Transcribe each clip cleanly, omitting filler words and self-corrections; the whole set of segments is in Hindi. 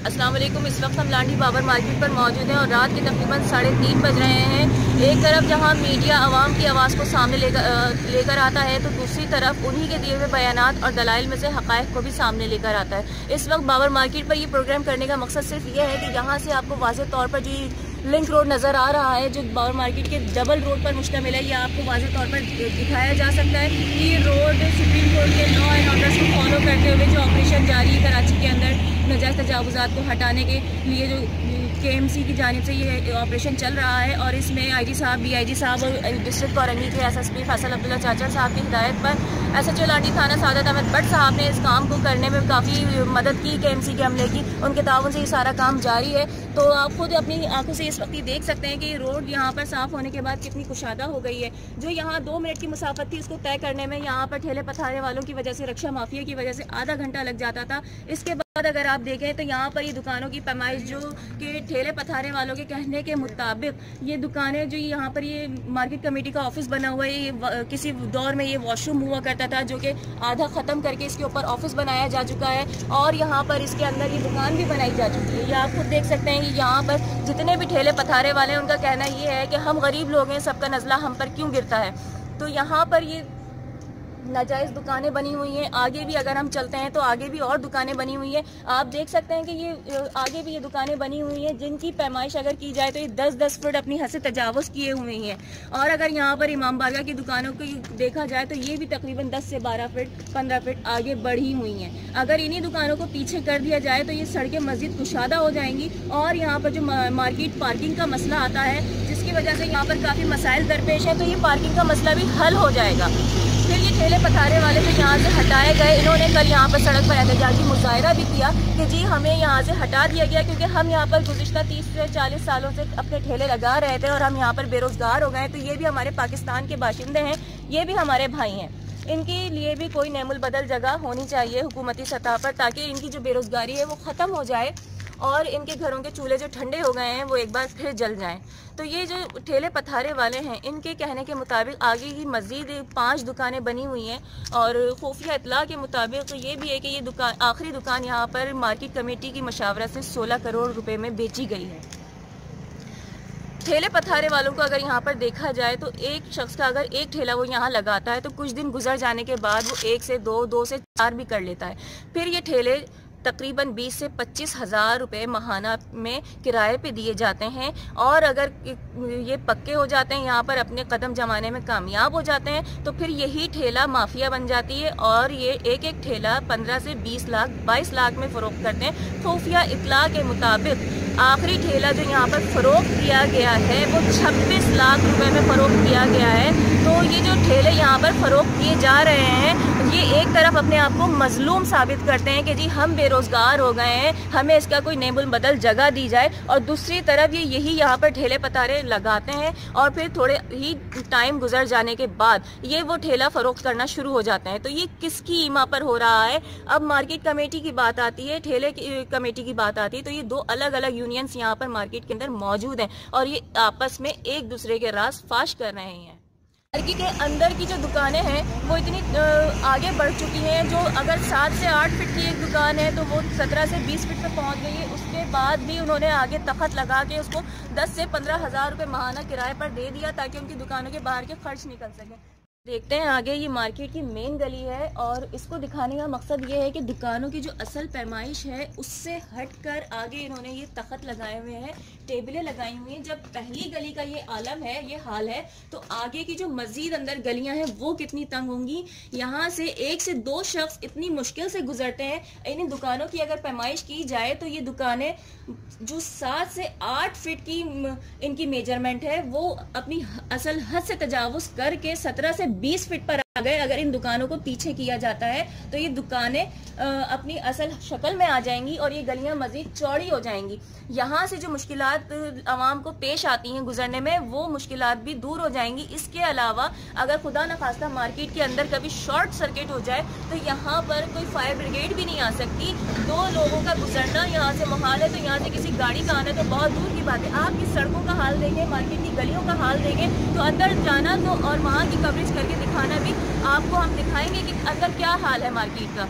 अस्सलाम वालेकुम। इस वक्त हम लांडी बाबर मार्केट पर मौजूद हैं और रात के तकरीबन 3:30 बज रहे हैं। एक तरफ जहां मीडिया आवाम की आवाज़ को सामने लेकर आता है, तो दूसरी तरफ उन्हीं के दिए हुए बयानात और दलाइल में से हक़ाइक़ को भी सामने लेकर आता है। इस वक्त बाबर मार्केट पर ये प्रोग्राम करने का मकसद सिर्फ ये है कि यहाँ से आपको वाज़ेह तौर पर जो लिंक रोड नज़र आ रहा है, जो बाबर मार्केट के डबल रोड पर मुश्तमिल है, ये आपको वाज़ेह तौर पर दिखाया जा सकता है कि ये रोड सुप्रीम कोर्ट के लॉ एंड ऑर्डर्स को फॉलो करते हुए जो ऑपरेशन जारी है कराची के अंदर नाजायज़ तजावुज़ात को हटाने के लिए जो KMC की जानिब से ये ऑपरेशन चल रहा है, और इसमें IG साहब, DIG साहब और डिस्ट्रिक्ट कौरंगी के SSP फैसल अब्दुल्ला चाचर साहब की हिदायत पर SHO लाठी थाना सादत अहमद भट्ट साहब ने इस काम को करने में काफ़ी मदद की। KMC के अमले की उनके ताउन से ये सारा काम जारी है। तो आप खुद अपनी आंखों से इस वक्त ये देख सकते हैं कि रोड यहाँ पर साफ़ होने के बाद कितनी कुशादा हो गई है। जो यहाँ 2 मिनट की मुसाफत थी, इसको तय करने में यहाँ पर ठेले पथारे वालों की वजह से, रक्षा माफिया की वजह से आधा घंटा लग जाता था। इसके बाद अगर आप देखें तो यहाँ पर ये दुकानों की पैमाइश, जो कि ठेले पथारे वालों के कहने के मुताबिक ये दुकानें, जो यहाँ पर ये मार्केट कमेटी का ऑफिस बना हुआ है, ये किसी दौर में ये वॉशरूम हुआ करता था, जो कि आधा ख़त्म करके इसके ऊपर ऑफिस बनाया जा चुका है, और यहाँ पर इसके अंदर ये दुकान भी बनाई जा चुकी है। ये आप खुद देख सकते हैं कि यहाँ पर जितने भी ठेले पथारे वाले हैं, उनका कहना ये है कि हम गरीब लोग हैं, सबका नज़ला हम पर क्यों गिरता है। तो यहाँ पर ये नाजायज़ दुकानें बनी हुई हैं। आगे भी अगर हम चलते हैं तो आगे भी और दुकानें बनी हुई हैं। आप देख सकते हैं कि ये आगे भी ये दुकानें बनी हुई हैं, जिनकी पैमाइश अगर की जाए तो ये 10-10 फुट अपनी हद से तजावुज़ किए हुए हैं। और अगर यहाँ पर इमाम बारगाह की दुकानों को देखा जाए तो ये भी तकरीबन 10 से 12 फुट 15 फुट आगे बढ़ी हुई हैं। अगर इन्हीं दुकानों को पीछे कर दिया जाए तो ये सड़कें मज़ीद कुशादा हो जाएंगी, और यहाँ पर जो मार्केट पार्किंग का मसला आता है, जिसकी वजह से यहाँ पर काफ़ी मसाइल दरपेश है, तो ये पार्किंग का मसला भी हल हो जाएगा। फिर ये ठेले पथारे वाले जो यहाँ से हटाए गए, इन्होंने कल यहाँ पर सड़क पर एहतजाजी मुजाहरा भी किया कि जी हमें यहाँ से हटा दिया गया, क्योंकि हम यहाँ पर गुज़िश्ता 30 से 40 सालों से अपने ठेले लगा रहे थे और हम यहाँ पर बेरोज़गार हो गए। तो ये भी हमारे पाकिस्तान के बाशिंदे हैं, ये भी हमारे भाई हैं, इनके लिए भी कोई नेमुल बदल जगह होनी चाहिए हुकूमती सतह पर, ताकि इनकी जो बेरोज़गारी है वो ख़त्म हो जाए और इनके घरों के चूल्हे जो ठंडे हो गए हैं वो एक बार फिर जल जाएं। तो ये जो ठेले पथारे वाले हैं, इनके कहने के मुताबिक आगे ही मज़ीद 5 दुकानें बनी हुई हैं, और खुफिया इत्तला के मुताबिक तो ये भी है कि ये दुकान, आखिरी दुकान यहाँ पर मार्केट कमेटी की मशावरत से 16 करोड़ रुपए में बेची गई है। ठेले पथारे वालों को अगर यहाँ पर देखा जाए तो एक शख्स का अगर एक ठेला वो यहाँ लगाता है तो कुछ दिन गुजर जाने के बाद वो 1 से 2, 2 से 4 भी कर लेता है। फिर ये ठेले तकरीबन 20 से 25 हज़ार रुपये माहाना में किराए पे दिए जाते हैं, और अगर ये पक्के हो जाते हैं, यहाँ पर अपने कदम जमाने में कामयाब हो जाते हैं, तो फिर यही ठेला माफिया बन जाती है, और ये एक एक ठेला 15 से 20 लाख 22 लाख में फ़रोख्त करते हैं। खुफिया इत्तला के मुताबिक आखिरी ठेला जो यहाँ पर फ़रोख्त किया गया है वो 26 लाख रुपए में फ़रोख्त किया गया है। तो ये जो ठेले यहाँ पर फ़रोख्त किए जा रहे हैं, ये एक तरफ अपने आप को मजलूम साबित करते हैं कि जी हम बेरोज़गार हो गए हैं, हमें इसका कोई नेमुल बदल जगह दी जाए, और दूसरी तरफ ये यही यहाँ पर ठेले पतारे लगाते हैं, और फिर थोड़े ही टाइम गुजर जाने के बाद ये वो ठेला फ़रोख्त करना शुरू हो जाते हैं। तो ये किसकी ईमा पर हो रहा है? अब मार्केट कमेटी की बात आती है, ठेले कमेटी की बात आती है, तो ये 2 अलग अलग यूनियंस यहाँ पर मार्केट के अंदर मौजूद हैं, और ये आपस में एक दूसरे के राज फाश कर रहे हैं। मार्केट के अंदर की जो दुकानें हैं वो इतनी आगे बढ़ चुकी हैं, जो अगर 7 से 8 फीट की एक दुकान है तो वो 17 से 20 फीट पर पहुंच गई है। उसके बाद भी उन्होंने आगे तख्त लगा के उसको 10 से 15 हज़ार रुपये माहाना किराए पर दे दिया, ताकि उनकी दुकानों के बाहर के खर्च निकल सकें। देखते हैं आगे, ये मार्केट की मेन गली है, और इसको दिखाने का मकसद ये है कि दुकानों की जो असल पैमाइश है उससे हटकर आगे इन्होंने ये तख्त लगाए हुए हैं, टेबलें लगाई हुई हैं। जब पहली गली का ये आलम है, ये हाल है, तो आगे की जो मजीद अंदर गलियां हैं वो कितनी तंग होंगी। यहाँ से 1 से 2 शख्स इतनी मुश्किल से गुजरते हैं। इन दुकानों की अगर पैमाइश की जाए तो ये दुकानें जो 7 से 8 फीट की इनकी मेजरमेंट है, वो अपनी असल हद से तजावुज़ करके 17 से 20 फीट पर आ गए। अगर इन दुकानों को पीछे किया जाता है तो ये दुकानें अपनी असल शक्ल में आ जाएंगी, और ये गलियां मजीद चौड़ी हो जाएंगी। यहाँ से जो मुश्किलात आवाम को पेश आती हैं गुजरने में, वो मुश्किलात भी दूर हो जाएंगी। इसके अलावा अगर खुदा न खास्ता मार्केट के अंदर कभी शॉर्ट सर्किट हो जाए तो यहाँ पर कोई फायर ब्रिगेड भी नहीं आ सकती। 2 लोगों का गुजरना यहाँ से मुहाल है, तो यहाँ से किसी गाड़ी का आना तो बहुत दूर की बात है। आप इस सड़कों का हाल देखें, मार्केट की गलियों का हाल देखें, तो अंदर जाना तो और वहाँ की कवरेज करके दिखाना भी आपको हम दिखाएंगे कि अंदर क्या हाल है मार्केट का।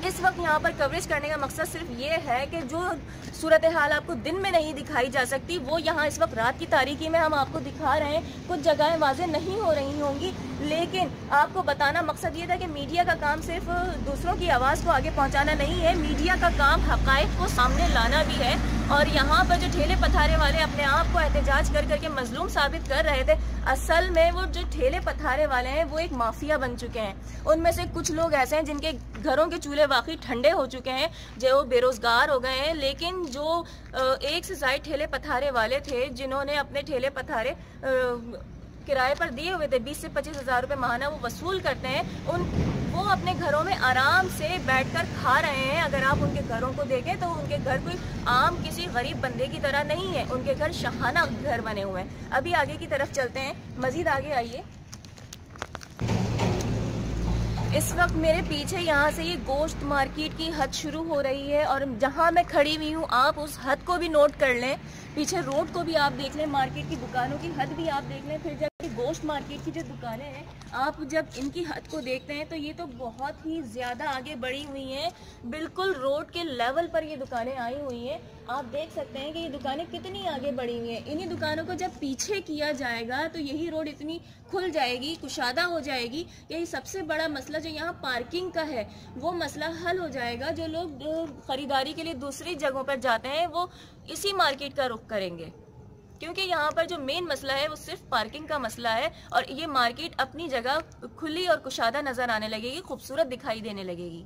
इस वक्त यहाँ पर कवरेज करने का मकसद सिर्फ ये है कि जो सूरत हाल आपको दिन में नहीं दिखाई जा सकती वो यहाँ इस वक्त रात की तारीकी में हम आपको दिखा रहे हैं। कुछ जगहें वाज़ेह नहीं हो रही होंगी, लेकिन आपको बताना मकसद ये था कि मीडिया का काम सिर्फ दूसरों की आवाज़ को आगे पहुँचाना नहीं है, मीडिया का काम हक़ाइक़ को सामने लाना भी है। और यहाँ पर जो ठेले पथारे वाले अपने आप को एहतजाज कर करके मजलूम साबित कर रहे थे, असल में वो जो ठेले पथारे वाले हैं वो एक माफिया बन चुके हैं। उनमें से कुछ लोग ऐसे हैं जिनके घरों के चूल्हे वाकई ठंडे हो चुके हैं, जो बेरोजगार हो गए हैं। लेकिन जो एक से ज़ायद ठेले पथारे वाले थे जिन्होंने अपने ठेले पथारे किराए पर दिए हुए थे, 20 से 25 हज़ार रुपये माहाना वो वसूल करते हैं, वो अपने घरों में आराम से बैठकर खा रहे हैं। अगर आप उनके घरों को देखें तो उनके घर कोई आम किसी गरीब बंदे की तरह नहीं है, उनके घर शाहाना घर बने हुए हैं। अभी आगे की तरफ चलते हैं, मजीद आगे आइए। इस वक्त मेरे पीछे यहाँ से ये गोश्त मार्केट की हद शुरू हो रही है और जहाँ मैं खड़ी हुई हूँ आप उस हद को भी नोट कर लें, पीछे रोड को भी आप देख लें, मार्केट की दुकानों की हद भी आप देख लें। फिर जब गोश्त मार्केट की जो दुकानें हैं आप जब इनकी हद को देखते हैं तो ये तो बहुत ही ज़्यादा आगे बढ़ी हुई हैं, बिल्कुल रोड के लेवल पर ये दुकानें आई हुई हैं। आप देख सकते हैं कि ये दुकानें कितनी आगे बढ़ी हुई हैं। इन्हीं दुकानों को जब पीछे किया जाएगा तो यही रोड इतनी खुल जाएगी, कुशादा हो जाएगी। यही सबसे बड़ा मसला जो यहाँ पार्किंग का है वो मसला हल हो जाएगा। जो लोग ख़रीदारी के लिए दूसरी जगहों पर जाते हैं वो इसी मार्केट का रुख करेंगे, क्योंकि यहाँ पर जो मेन मसला है वो सिर्फ पार्किंग का मसला है और ये मार्केट अपनी जगह खुली और कुशादा नज़र आने लगेगी, खूबसूरत दिखाई देने लगेगी।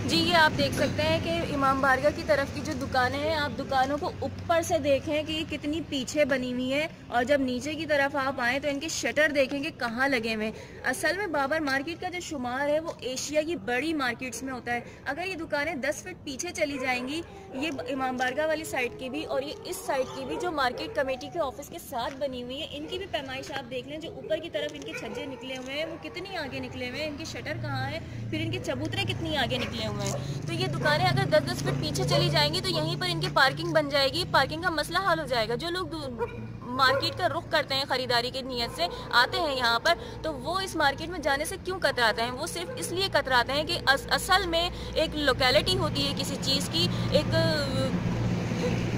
जी ये आप देख सकते हैं कि इमाम बारगाह की तरफ की जो दुकानें हैं, आप दुकानों को ऊपर से देखें कि ये कितनी पीछे बनी हुई है और जब नीचे की तरफ आप आएँ तो इनके शटर देखेंगे कहाँ लगे हुए। असल में बाबर मार्केट का जो शुमार है वो एशिया की बड़ी मार्केट्स में होता है। अगर ये दुकानें 10 फीट पीछे चली जाएंगी, ये इमाम बारगाह वाली साइड की भी और ये इस साइड की भी जो मार्केट कमेटी के ऑफिस के साथ बनी हुई है, इनकी भी पैमाइश आप देख लें। जो ऊपर की तरफ इनके छज्जे निकले हुए हैं वो कितनी आगे निकले हुए हैं, इनके शटर कहाँ है, फिर इनके चबूतरे कितनी आगे निकले हुए हैं। तो ये दुकानें अगर 10-10 फीट पीछे चली जाएंगी तो यहीं पर इनकी पार्किंग बन जाएगी, पार्किंग का मसला हल हो जाएगा। जो लोग मार्केट का रुख करते हैं खरीदारी की नीयत से आते हैं यहाँ पर, तो वो इस मार्केट में जाने से क्यों कतराते हैं? वो सिर्फ इसलिए कतराते हैं कि असल में एक लोकेलिटी होती है किसी चीज़ की, एक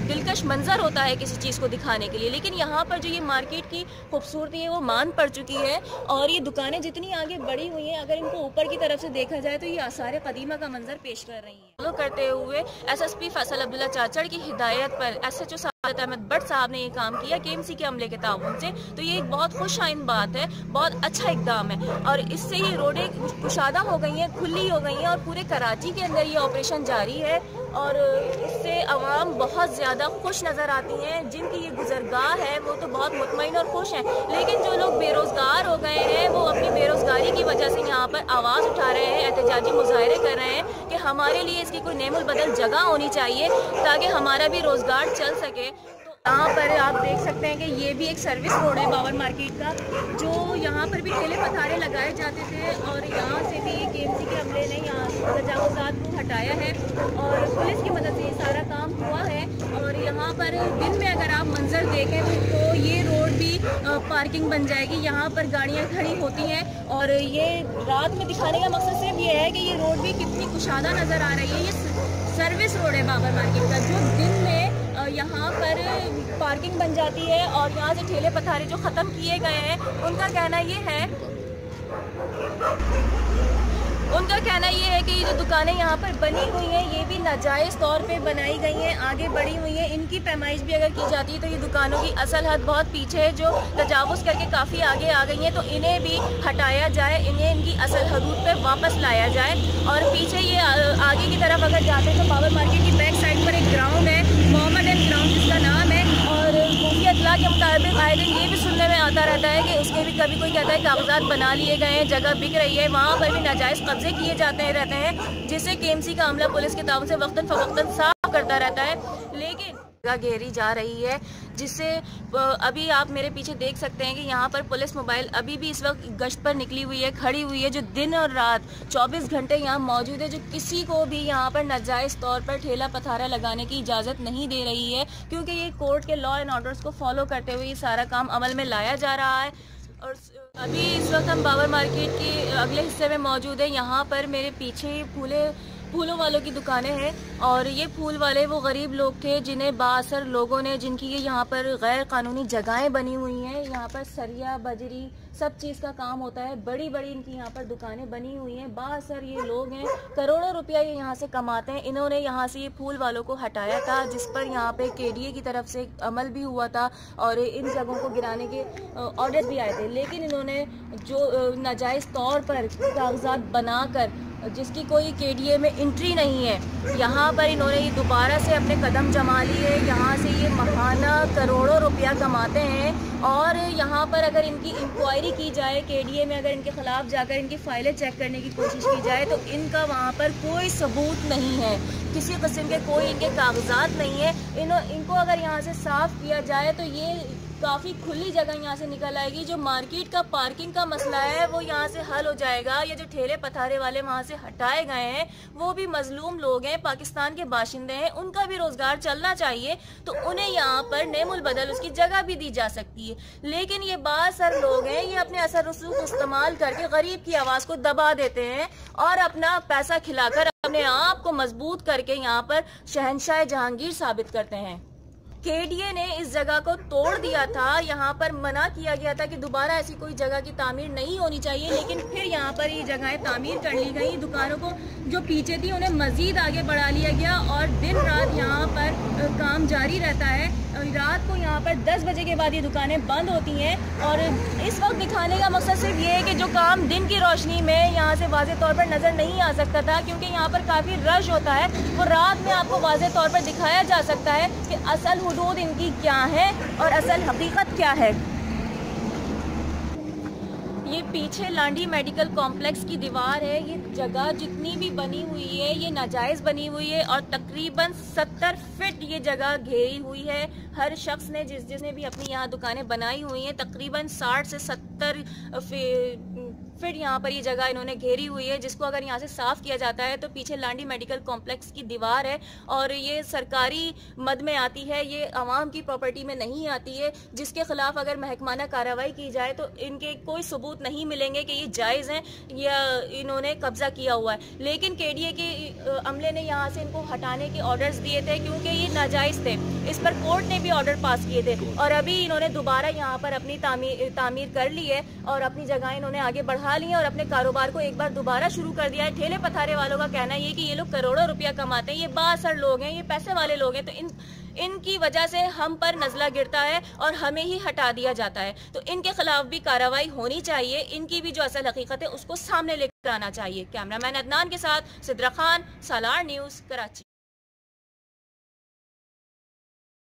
दिलकश मंजर होता है किसी चीज़ को दिखाने के लिए। लेकिन यहाँ पर जो ये मार्केट की खूबसूरती है वो मान पड़ चुकी है और ये दुकानें जितनी आगे बढ़ी हुई हैं, अगर इनको ऊपर की तरफ से देखा जाए तो ये आसार कदीमा का मंजर पेश कर रही हैं। फॉलो करते हुए SSP फैसल अब्दुल्ला चाचड़ की हिदायत पर SHO सादत अहमद भट्ट साहब ने ये काम किया KMC के अमले के ताउन से, तो ये एक बहुत खुश आइंद बात है, बहुत अच्छा इकदाम है और इससे ये रोडें कुशादा हो गई हैं, खुली हो गई हैं और पूरे कराची के अंदर ये ऑपरेशन जारी है और इससे अवाम बहुत ज़्यादा खुश नज़र आती हैं। जिनकी ये गुजरगाह है वो तो बहुत मुतमईन और खुश हैं, लेकिन जो लोग बेरोज़गार हो गए हैं वो अपनी बेरोज़गारी की वजह से यहाँ पर आवाज़ उठा रहे हैं, एहतजाजी मुजाहरे कर रहे हैं कि हमारे लिए इसकी कोई नेमुल बदल जगह होनी चाहिए ताकि हमारा भी रोज़गार चल सके। यहाँ पर आप देख सकते हैं कि ये भी एक सर्विस रोड है बाबर मार्केट का, जो यहाँ पर भी ठेले पथारे लगाए जाते थे और यहाँ से भी KMC के अमले ने यहाँ तजावुज़ात को हटाया है और पुलिस की मदद से ये सारा काम हुआ है। और यहाँ पर दिन में अगर आप मंजर देखें तो ये रोड भी पार्किंग बन जाएगी, यहाँ पर गाड़ियाँ खड़ी होती हैं और ये रात में दिखाने का मकसद सिर्फ ये है कि ये रोड भी कितनी कुशादा नज़र आ रही है। ये सर्विस रोड है बाबर मार्केट का, जो दिन में यहाँ पर पार्किंग बन जाती है और यहाँ से ठेले पथारे जो ख़त्म किए गए हैं उनका कहना ये है कि ये जो दुकानें यहाँ पर बनी हुई हैं ये भी नाजायज़ तौर पे बनाई गई हैं, आगे बढ़ी हुई हैं। इनकी पैमाइश भी अगर की जाती है तो ये दुकानों की असल हद बहुत पीछे है, जो तजावुज़ करके काफ़ी आगे आ गई हैं, तो इन्हें भी हटाया जाए, इन्हें इनकी असल हदूद पे वापस लाया जाए। और पीछे ये आगे की तरफ अगर जाते हैं तो बाबर मार्केट की बैक साइड पर एक ग्राउंड है, मोहम्मद एंड ग्राउंड जिसका नाम है, और खुफिया इत्तला के मुताबिक आए दिन ये भी सुनने में आता रहता है कि उसके भी कभी कोई कहता है कागजात बना लिए गए हैं, जगह बिक रही है, वहाँ पर भी नाजायज़ कब्जे किए जाते रहते हैं, जिसे KMC का अमला पुलिस के ताउन से वक्तन फवक्तन साफ करता रहता है। लेकिन घेरी जा रही है, जिससे अभी आप मेरे पीछे देख सकते हैं कि यहाँ पर पुलिस मोबाइल अभी भी इस वक्त गश्त पर निकली हुई है, खड़ी हुई है, जो दिन और रात 24 घंटे यहाँ मौजूद है, जो किसी को भी यहाँ पर नाजायज़ तौर पर ठेला पथारा लगाने की इजाज़त नहीं दे रही है, क्योंकि ये कोर्ट के लॉ एंड ऑर्डर्स को फॉलो करते हुए ये सारा काम अमल में लाया जा रहा है। और अभी इस वक्त हम बाबर मार्केट के अगले हिस्से में मौजूद है। यहाँ पर मेरे पीछे फूलों वालों की दुकानें हैं और ये फूल वाले वो गरीब लोग थे जिन्हें बाअसर लोगों ने, जिनकी ये यहाँ पर गैर कानूनी जगहें बनी हुई हैं, यहाँ पर सरिया बजरी सब चीज़ का काम होता है, बड़ी बड़ी इनकी यहाँ पर दुकानें बनी हुई हैं। बाअसर ये लोग हैं, करोड़ों रुपया ये यहाँ से कमाते हैं। इन्होंने यहाँ से ये फूल वालों को हटाया था, जिस पर यहाँ पे KDA की तरफ से अमल भी हुआ था और इन जगहों को गिराने के ऑर्डर भी आए थे। लेकिन इन्होंने जो नाजायज़ तौर पर कागजात बनाकर, जिसकी कोई KDA में एंट्री नहीं है, यहाँ पर इन्होंने ये दोबारा से अपने कदम जमा लिए। यहाँ से ये महाना करोड़ों रुपया कमाते हैं और यहाँ पर अगर इनकी इंक्वायरी की जाए, KDA में अगर इनके खिलाफ जाकर इनकी फाइलें चेक करने की कोशिश की जाए तो इनका वहाँ पर कोई सबूत नहीं है, किसी किस्म के कोई इनके कागजात नहीं है। इनको अगर यहाँ से साफ़ किया जाए तो ये काफ़ी खुली जगह यहाँ से निकल आएगी। जो मार्केट का पार्किंग का मसला है वो यहाँ से हल हो जाएगा। ये जो ठेले पथारे वाले वहाँ से हटाए गए हैं वो भी मजलूम लोग हैं, पाकिस्तान के बाशिंदे हैं, उनका भी रोज़गार चलना चाहिए, तो उन्हें यहाँ पर नेमुल बदल उसकी जगह भी दी जा सकती है। लेकिन ये बाअसर लोग हैं, ये अपने असर रसूख इस्तेमाल करके गरीब की आवाज़ को दबा देते हैं और अपना पैसा खिलाकर अपने आप को मजबूत करके यहाँ पर शहंशाह जहांगीर साबित करते हैं। KDA ने इस जगह को तोड़ दिया था, यहाँ पर मना किया गया था कि दोबारा ऐसी कोई जगह की तामीर नहीं होनी चाहिए, लेकिन फिर यहाँ पर ये जगहें तामीर कर ली गई। दुकानों को जो पीछे थी उन्हें मजीद आगे बढ़ा लिया गया और दिन रात यहाँ पर काम जारी रहता है। रात को यहाँ पर 10 बजे के बाद ये दुकानें बंद होती हैं और इस वक्त दिखाने का मकसद सिर्फ ये है कि जो काम दिन की रोशनी में यहाँ से वाज़े तौर पर नज़र नहीं आ सकता था, क्योंकि यहाँ पर काफ़ी रश होता है, वो रात में आपको वाज़े तौर पर दिखाया जा सकता है कि असल हुदूद इनकी क्या है और असल हकीकत क्या है। ये पीछे लांडी मेडिकल कॉम्प्लेक्स की दीवार है। ये जगह जितनी भी बनी हुई है ये नाजायज़ बनी हुई है और तकरीबन 70 फीट ये जगह घेरी हुई है। हर शख्स ने जिसने भी अपनी यहाँ दुकानें बनाई हुई हैं तकरीबन 60 से 70 फीट यहाँ पर ये जगह इन्होंने घेरी हुई है, जिसको अगर यहाँ से साफ़ किया जाता है तो पीछे लांडी मेडिकल कॉम्प्लेक्स की दीवार है और ये सरकारी मद में आती है, ये आवाम की प्रॉपर्टी में नहीं आती है, जिसके खिलाफ अगर महकमाना कार्रवाई की जाए तो इनके कोई सबूत नहीं मिलेंगे कि ये जायज़ हैं या इन्होंने कब्ज़ा किया हुआ है। लेकिन KDA के अमले ने यहाँ से इनको हटाने के ऑर्डर्स दिए थे क्योंकि ये नाजायज़ थे। इस पर कोर्ट ने भी ऑर्डर पास किए थे और अभी इन्होंने दोबारा यहाँ पर अपनी तामीर कर ली है और अपनी जगह इन्होंने आगे बढ़ा ली और अपने कारोबार को एक बार दोबारा शुरू कर दिया है। ठेले पथारे वालों का कहना ये कि ये लोग करोड़ों रुपया कमाते हैं, ये बाअसर लोग हैं, ये पैसे वाले लोग हैं, तो इनकी वजह से हम पर नजला गिरता है और हमें ही हटा दिया जाता है। तो इनके खिलाफ भी कार्रवाई होनी चाहिए, इनकी भी जो असल हकीकत है उसको सामने लेकर आना चाहिए। कैमरामैन अदनान के साथ सिद्रा खान, सालार न्यूज़, कराची।